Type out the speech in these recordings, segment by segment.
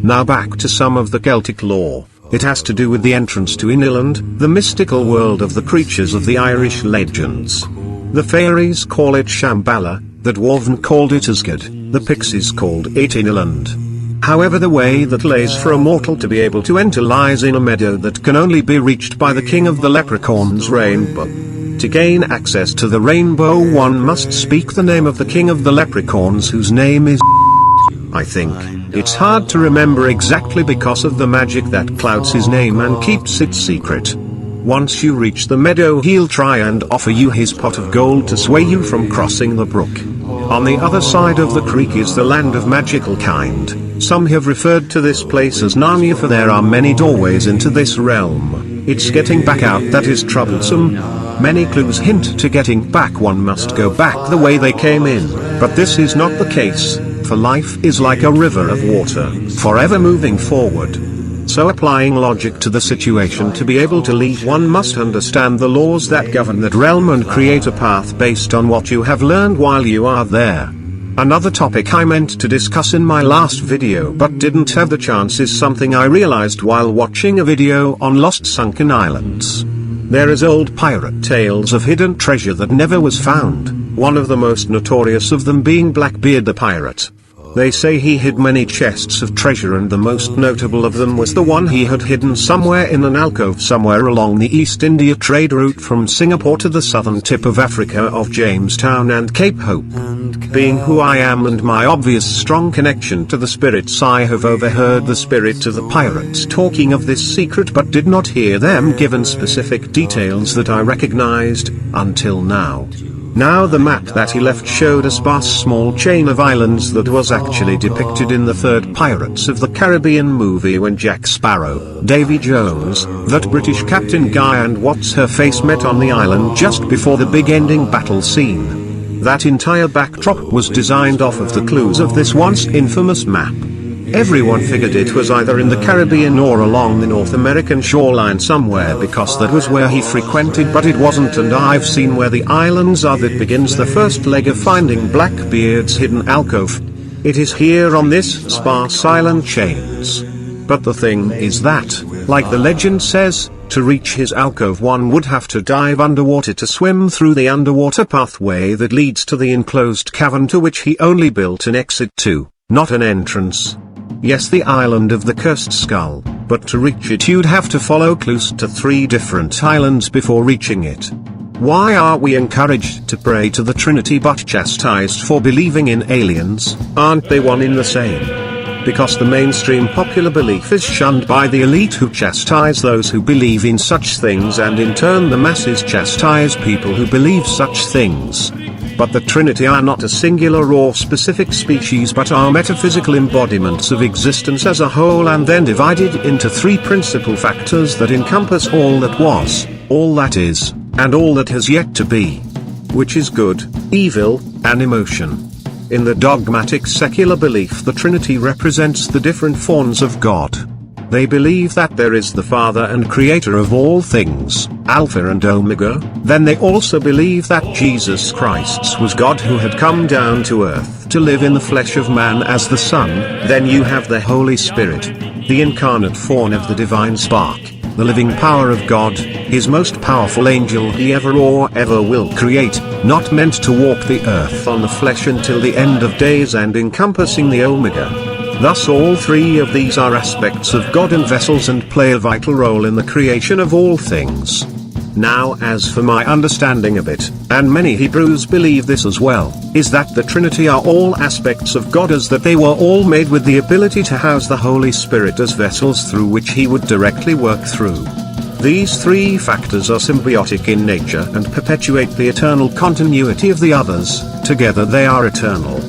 Now back to some of the Celtic lore. It has to do with the entrance to Ineland, the mystical world of the creatures of the Irish legends. The fairies call it Shambhala, the Dwarven called it Asgard, the pixies called it Ineland. However, the way that lays for a mortal to be able to enter lies in a meadow that can only be reached by the king of the leprechauns' rainbow. To gain access to the rainbow, one must speak the name of the king of the leprechauns, whose name is I think. It's hard to remember exactly because of the magic that clouds his name and keeps it secret. Once you reach the meadow, he'll try and offer you his pot of gold to sway you from crossing the brook. On the other side of the creek is the land of magical kind. Some have referred to this place as Narnia, for there are many doorways into this realm. It's getting back out that is troublesome. Many clues hint to getting back. One must go back the way they came in, but this is not the case, for life is like a river of water, forever moving forward. So applying logic to the situation to be able to leave, one must understand the laws that govern that realm and create a path based on what you have learned while you are there. Another topic I meant to discuss in my last video but didn't have the chance is something I realized while watching a video on lost sunken islands. There is old pirate tales of hidden treasure that never was found, one of the most notorious of them being Blackbeard the pirate. They say he hid many chests of treasure, and the most notable of them was the one he had hidden somewhere in an alcove somewhere along the East India trade route from Singapore to the southern tip of Africa of Jamestown and Cape Hope. Being who I am and my obvious strong connection to the spirits, I have overheard the spirit of the pirates talking of this secret but did not hear them given specific details that I recognized, until now. Now the map that he left showed a sparse small chain of islands that was actually depicted in the third Pirates of the Caribbean movie when Jack Sparrow, Davy Jones, that British Captain Guy and What's-Her-Face met on the island just before the big ending battle scene. That entire backdrop was designed off of the clues of this once infamous map. Everyone figured it was either in the Caribbean or along the North American shoreline somewhere, because that was where he frequented, but it wasn't, and I've seen where the islands are that begins the first leg of finding Blackbeard's hidden alcove. It is here on this sparse island chains. But the thing is that, like the legend says, to reach his alcove one would have to dive underwater to swim through the underwater pathway that leads to the enclosed cavern, to which he only built an exit to, not an entrance. Yes, the island of the cursed skull, but to reach it you'd have to follow clues to 3 different islands before reaching it. Why are we encouraged to pray to the Trinity but chastised for believing in aliens? Aren't they one in the same? Because the mainstream popular belief is shunned by the elite, who chastise those who believe in such things, and in turn the masses chastise people who believe such things. But the Trinity are not a singular or specific species, but are metaphysical embodiments of existence as a whole, and then divided into 3 principal factors that encompass all that was, all that is, and all that has yet to be. Which is good, evil, and emotion. In the dogmatic secular belief, the Trinity represents the different forms of God. They believe that there is the Father and Creator of all things, Alpha and Omega. Then they also believe that Jesus Christ was God who had come down to earth to live in the flesh of man as the Son. Then you have the Holy Spirit, the incarnate form of the divine spark, the living power of God, his most powerful angel he ever or ever will create, not meant to walk the earth on the flesh until the end of days, and encompassing the Omega. Thus all 3 of these are aspects of God and vessels, and play a vital role in the creation of all things. Now, as for my understanding of it, and many Hebrews believe this as well, is that the Trinity are all aspects of God, as that they were all made with the ability to house the Holy Spirit as vessels through which he would directly work through. These 3 factors are symbiotic in nature and perpetuate the eternal continuity of the others. Together they are eternal.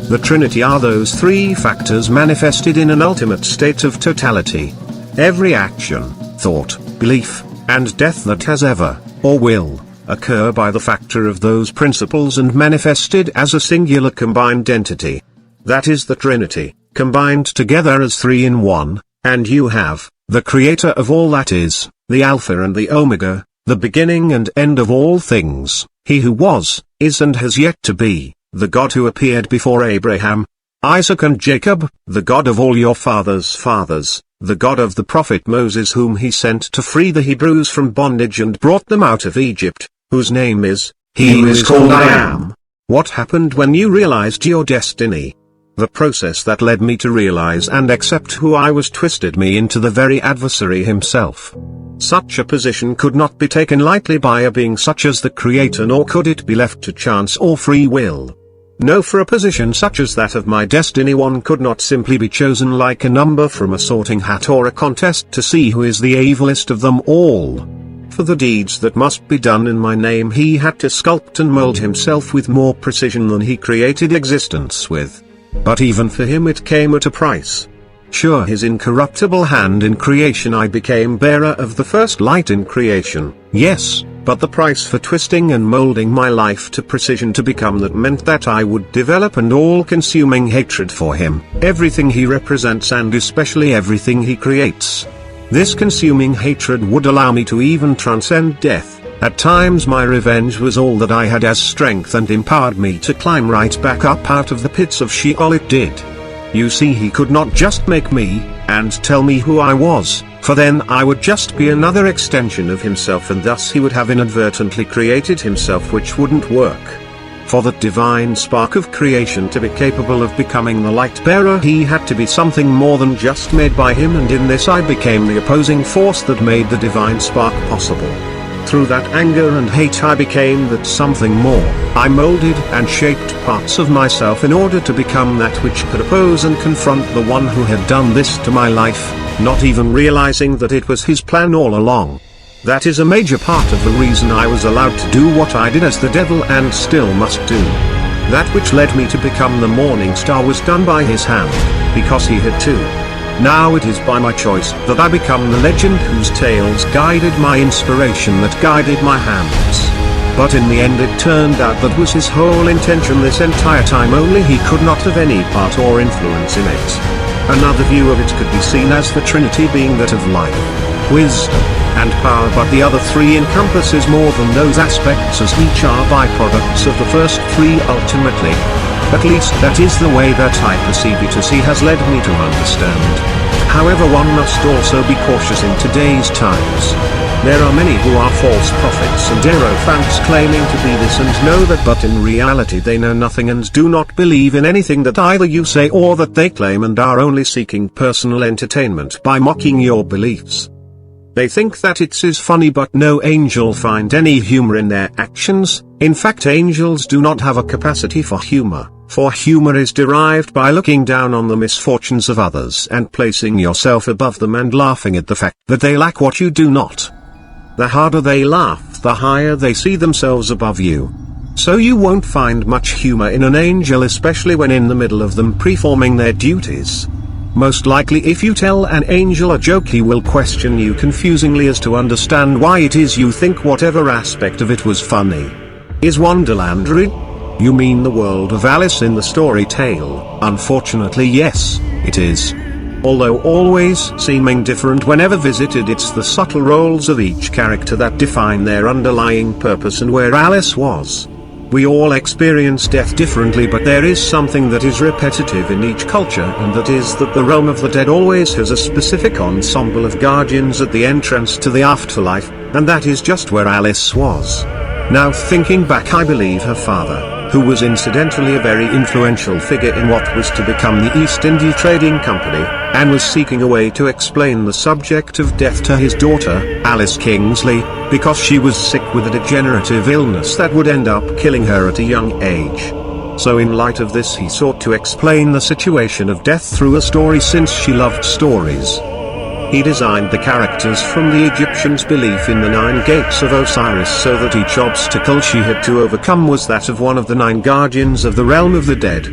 The Trinity are those 3 factors manifested in an ultimate state of totality. Every action, thought, belief, and death that has ever, or will, occur by the factor of those principles and manifested as a singular combined entity. That is the Trinity, combined together as 3 in 1, and you have, the Creator of all that is, the Alpha and the Omega, the beginning and end of all things, he who was, is and has yet to be, the God who appeared before Abraham, Isaac and Jacob, the God of all your fathers' fathers, the God of the prophet Moses whom he sent to free the Hebrews from bondage and brought them out of Egypt, whose name is, He who is called I Am. What happened when you realized your destiny? The process that led me to realize and accept who I was twisted me into the very adversary himself. Such a position could not be taken lightly by a being such as the Creator, nor could it be left to chance or free will. No, for a position such as that of my destiny one could not simply be chosen like a number from a sorting hat or a contest to see who is the evilest of them all. For the deeds that must be done in my name he had to sculpt and mold himself with more precision than he created existence with. But even for him it came at a price. Sure, his incorruptible hand in creation I became bearer of the first light in creation, yes, but the price for twisting and molding my life to precision to become that meant that I would develop an all-consuming hatred for him, everything he represents and especially everything he creates. This consuming hatred would allow me to even transcend death. At times my revenge was all that I had as strength and empowered me to climb right back up out of the pits of Sheol it did. You see, he could not just make me, and tell me who I was, for then I would just be another extension of himself and thus he would have inadvertently created himself, which wouldn't work. For that divine spark of creation to be capable of becoming the light bearer he had to be something more than just made by him, and in this I became the opposing force that made the divine spark possible. Through that anger and hate I became that something more. I molded and shaped parts of myself in order to become that which could oppose and confront the one who had done this to my life, not even realizing that it was his plan all along. That is a major part of the reason I was allowed to do what I did as the devil and still must do. That which led me to become the morning star was done by his hand, because he had to. Now it is by my choice that I become the legend whose tales guided my inspiration, that guided my hands. But in the end it turned out that was his whole intention this entire time, only he could not have any part or influence in it. Another view of it could be seen as the Trinity being that of life, wisdom, and power, but the other three encompasses more than those aspects, as each are byproducts of the first three ultimately. At least that is the way that I perceive it, as he has led me to understand. However, one must also be cautious in today's times. There are many who are false prophets and Erophants claiming to be this and know that, but in reality they know nothing and do not believe in anything that either you say or that they claim, and are only seeking personal entertainment by mocking your beliefs. They think that it is funny, but no angel find any humor in their actions. In fact, angels do not have a capacity for humor, for humor is derived by looking down on the misfortunes of others and placing yourself above them and laughing at the fact that they lack what you do not. The harder they laugh, the higher they see themselves above you. So you won't find much humor in an angel, especially when in the middle of them performing their duties. Most likely if you tell an angel a joke he will question you confusingly as to understand why it is you think whatever aspect of it was funny. Is Wonderland real? You mean the world of Alice in the story tale? Unfortunately yes, it is. Although always seeming different whenever visited, it's the subtle roles of each character that define their underlying purpose and where Alice was. We all experience death differently, but there is something that is repetitive in each culture, and that is that the realm of the dead always has a specific ensemble of guardians at the entrance to the afterlife, and that is just where Alice was. Now thinking back, I believe her father, who was incidentally a very influential figure in what was to become the East India Trading Company, and was seeking a way to explain the subject of death to his daughter, Alice Kingsley, because she was sick with a degenerative illness that would end up killing her at a young age. So in light of this he sought to explain the situation of death through a story, since she loved stories. He designed the characters from the Egyptians' belief in the 9 gates of Osiris, so that each obstacle she had to overcome was that of one of the 9 guardians of the realm of the dead.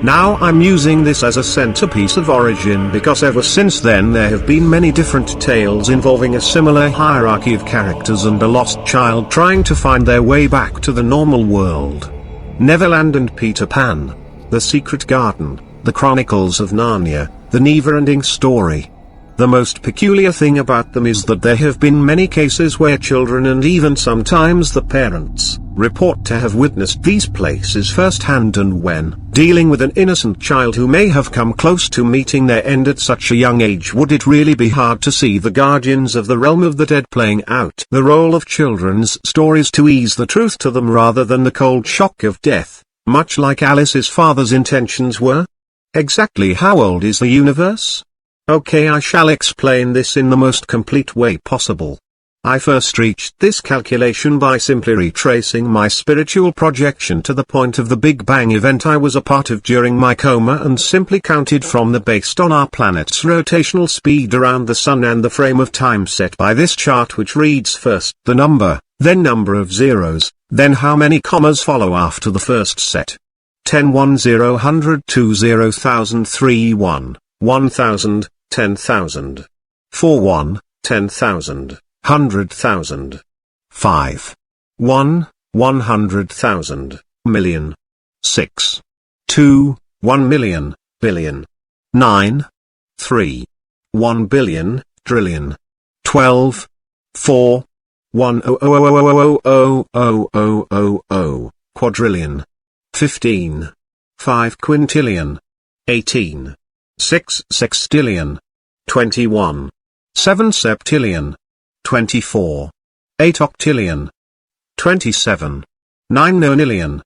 Now I'm using this as a centerpiece of origin because ever since then there have been many different tales involving a similar hierarchy of characters and a lost child trying to find their way back to the normal world. Neverland and Peter Pan, The Secret Garden, The Chronicles of Narnia, The Never-Ending Story. The most peculiar thing about them is that there have been many cases where children and even sometimes the parents report to have witnessed these places firsthand, and when dealing with an innocent child who may have come close to meeting their end at such a young age, would it really be hard to see the guardians of the realm of the dead playing out the role of children's stories to ease the truth to them rather than the cold shock of death, much like Alice's father's intentions were? Exactly how old is the universe? Okay, I shall explain this in the most complete way possible. I first reached this calculation by simply retracing my spiritual projection to the point of the Big Bang event I was a part of during my coma, and simply counted from the based on our planet's rotational speed around the Sun and the frame of time set by this chart, which reads first the number, then number of zeros, then how many commas follow after the first set. 10 1 0 100 2 0 1000 3 1 1000 10,000 4 1 10,000 100,000 5 1 100,000 million 6 2 1 million billion 9 3 1 billion trillion 12 4 1 quadrillion 15 5 quintillion 18 6 sextillion 21 7 septillion 24 8 octillion 27 9 nonillion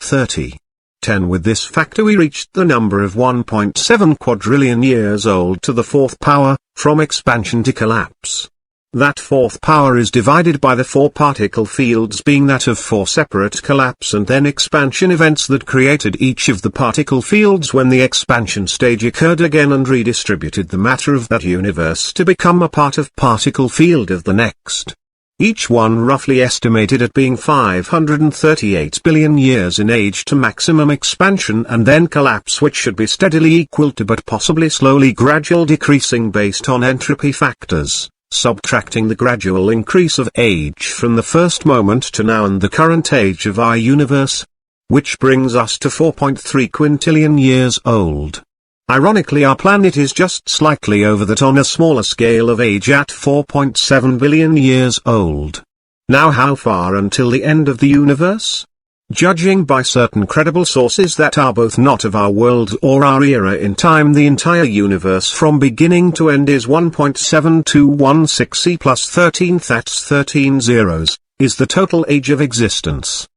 30 10. With this factor we reached the number of 1.7 quadrillion years old to the fourth power, from expansion to collapse. That fourth power is divided by the four particle fields, being that of four separate collapse and then expansion events that created each of the particle fields when the expansion stage occurred again and redistributed the matter of that universe to become a part of particle field of the next. Each one roughly estimated at being 538 billion years in age to maximum expansion and then collapse, which should be steadily equal to but possibly slowly gradual decreasing based on entropy factors, subtracting the gradual increase of age from the first moment to now and the current age of our universe, which brings us to 4.3 quintillion years old. Ironically, our planet is just slightly over that on a smaller scale of age at 4.7 billion years old. Now, how far until the end of the universe? Judging by certain credible sources that are both not of our world or our era in time, the entire universe from beginning to end is 1.7216 C plus 13, that's 13 zeros, is the total age of existence.